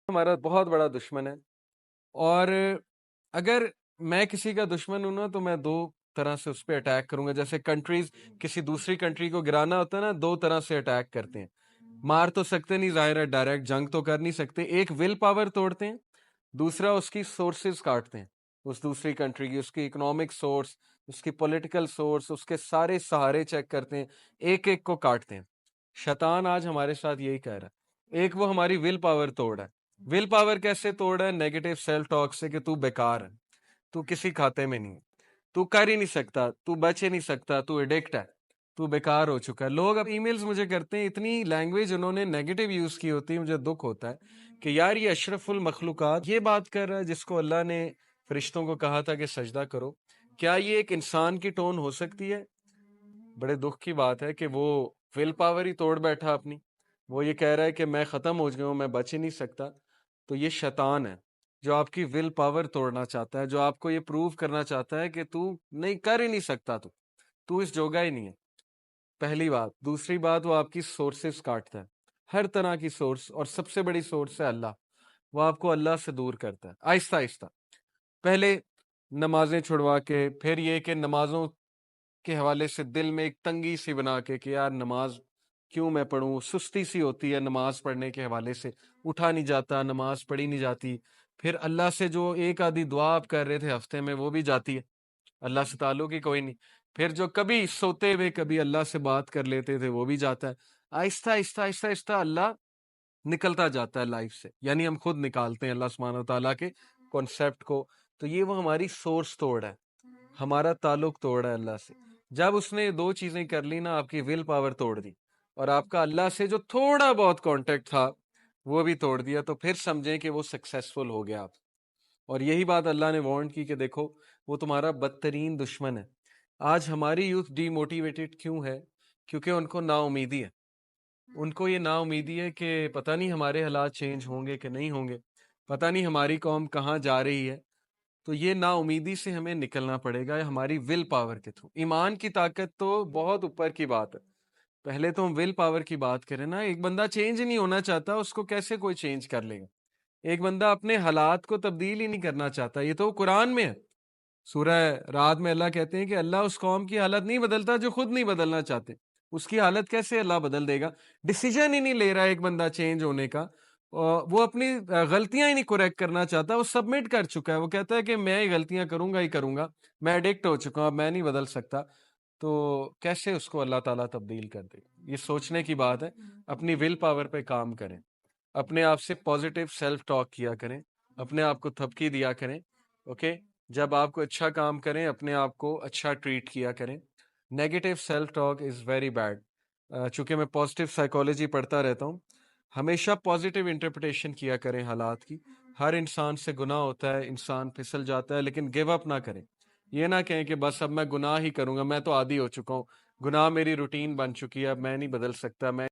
ہمارا بہت بڑا دشمن ہے، اور اگر میں کسی کا دشمن ہوں نا تو میں دو طرح سے اس پہ اٹیک کروں گا. جیسے کنٹریز کسی دوسری کنٹری کو گرانا ہوتا ہے نا، دو طرح سے اٹیک کرتے ہیں. مار تو سکتے نہیں، ظاہر ہے ڈائریکٹ جنگ تو کر نہیں سکتے. ایک ول پاور توڑتے ہیں، دوسرا اس کی سورسز کاٹتے ہیں. اس دوسری کنٹری کی، اس کی اکنامک سورس، اس کی پولیٹیکل سورس، اس کے سارے سہارے چیک کرتے ہیں، ایک ایک کو کاٹتے ہیں. شیطان آج ہمارے ساتھ یہی کہہ رہا ہے. ایک وہ ہماری ول پاور توڑ ہے. ول پاور کیسے توڑ ہے؟ نیگیٹو سیلف ٹاک سے کہ تو بیکار ہے، تو کسی کھاتے میں نہیں ہے، تو کر ہی نہیں سکتا، تو بچ ہی نہیں سکتا، تو ایڈکٹ ہے، تو بیکار ہو چکا ہے. لوگ اب ای میلز مجھے کرتے ہیں، اتنی لینگویج انہوں نے نیگیٹو یوز کی ہوتی ہے، مجھے دکھ ہوتا ہے کہ یار یہ اشرف المخلوقات یہ بات کر رہا ہے جس کو اللہ نے فرشتوں کو کہا تھا کہ سجدہ کرو. کیا یہ ایک انسان کی ٹون ہو سکتی ہے؟ بڑے دکھ کی بات ہے کہ وہ ول پاور ہی توڑ بیٹھا اپنی. وہ یہ کہہ رہا ہے کہ میں ختم ہو گیا ہوں، میں بچ ہی نہیں سکتا. تو یہ شیطان ہے جو آپ کی ول پاور توڑنا چاہتا ہے، جو آپ کو یہ پروو کرنا چاہتا ہے کہ تو نہیں کر ہی نہیں سکتا، تو اس جوگا ہی نہیں ہے. پہلی بات. دوسری بات، وہ آپ کی سورسز کاٹتا ہے، ہر طرح کی سورس، اور سب سے بڑی سورس ہے اللہ. وہ آپ کو اللہ سے دور کرتا ہے آہستہ آہستہ. پہلے نمازیں چھڑوا کے، پھر یہ کہ نمازوں کے حوالے سے دل میں ایک تنگی سی بنا کے کہ یار نماز کیوں میں پڑھوں، سستی سی ہوتی ہے نماز پڑھنے کے حوالے سے، اٹھا نہیں جاتا، نماز پڑھی نہیں جاتی. پھر اللہ سے جو ایک آدھی دعا آپ کر رہے تھے ہفتے میں وہ بھی جاتی ہے، اللہ سے تعلق ہی کوئی نہیں. پھر جو کبھی سوتے ہوئے کبھی اللہ سے بات کر لیتے تھے وہ بھی جاتا ہے. آہستہ آہستہ آہستہ آہستہ اللہ نکلتا جاتا ہے لائف سے، یعنی ہم خود نکالتے ہیں اللہ سبحانہ و تعالیٰ کے کانسیپٹ کو. تو یہ وہ ہماری سورس توڑ ہے، ہمارا تعلق توڑ ہے اللہ سے. جب اس نے دو چیزیں کر لی نا، آپ کی ول پاور توڑ دی اور آپ کا اللہ سے جو تھوڑا بہت کانٹیکٹ تھا وہ بھی توڑ دیا، تو پھر سمجھیں کہ وہ سکسیسفل ہو گیا آپ. اور یہی بات اللہ نے وارن کی کہ دیکھو وہ تمہارا بدترین دشمن ہے. آج ہماری یوتھ ڈی موٹیویٹڈ کیوں ہے؟ کیونکہ ان کو نا امیدی ہے. ان کو یہ نا امیدی ہے کہ پتہ نہیں ہمارے حالات چینج ہوں گے کہ نہیں ہوں گے، پتہ نہیں ہماری قوم کہاں جا رہی ہے. تو یہ نا امیدی سے ہمیں نکلنا پڑے گا ہماری ول پاور کے تھرو. ایمان کی طاقت تو بہت اوپر کی بات ہے. پہلے تو ہم ول پاور کی بات کریں نا. ایک بندہ چینج نہیں ہونا چاہتا، اس کو کیسے کوئی چینج کر لے گا؟ ایک بندہ اپنے حالات کو تبدیل ہی نہیں کرنا چاہتا. یہ تو قرآن میں ہے، سورہ رات میں اللہ کہتے ہیں کہ اللہ اس قوم کی حالت نہیں بدلتا جو خود نہیں بدلنا چاہتے. اس کی حالت کیسے اللہ بدل دے گا؟ ڈیسیجن ہی نہیں لے رہا ایک بندہ چینج ہونے کا. وہ اپنی غلطیاں ہی نہیں کریکٹ کرنا چاہتا، وہ سبمٹ کر چکا ہے. وہ کہتا ہے کہ میں ہی غلطیاں کروں گا ہی کروں گا، میں ایڈکٹ ہو چکا ہوں، اب میں نہیں بدل سکتا. تو کیسے اس کو اللہ تعالیٰ تبدیل کر دے؟ یہ سوچنے کی بات ہے. اپنی ول پاور پہ کام کریں، اپنے آپ سے پازیٹیو سیلف ٹاک کیا کریں، اپنے آپ کو تھپکی دیا کریں. اوکے؟ جب آپ کو اچھا کام کریں اپنے آپ کو اچھا ٹریٹ کیا کریں. Negative self talk is very bad. چونکہ میں پازیٹیو سائیکالوجی پڑھتا رہتا ہوں، ہمیشہ پازیٹیو انٹرپریٹیشن کیا کریں حالات کی. ہر انسان سے گناہ ہوتا ہے، انسان پھسل جاتا ہے، لیکن گیو اپ نہ کریں. یہ نہ کہیں کہ بس اب میں گناہ ہی کروں گا، میں تو عادی ہو چکا ہوں، گناہ میری روٹین بن چکی ہے، اب میں نہیں بدل سکتا، میں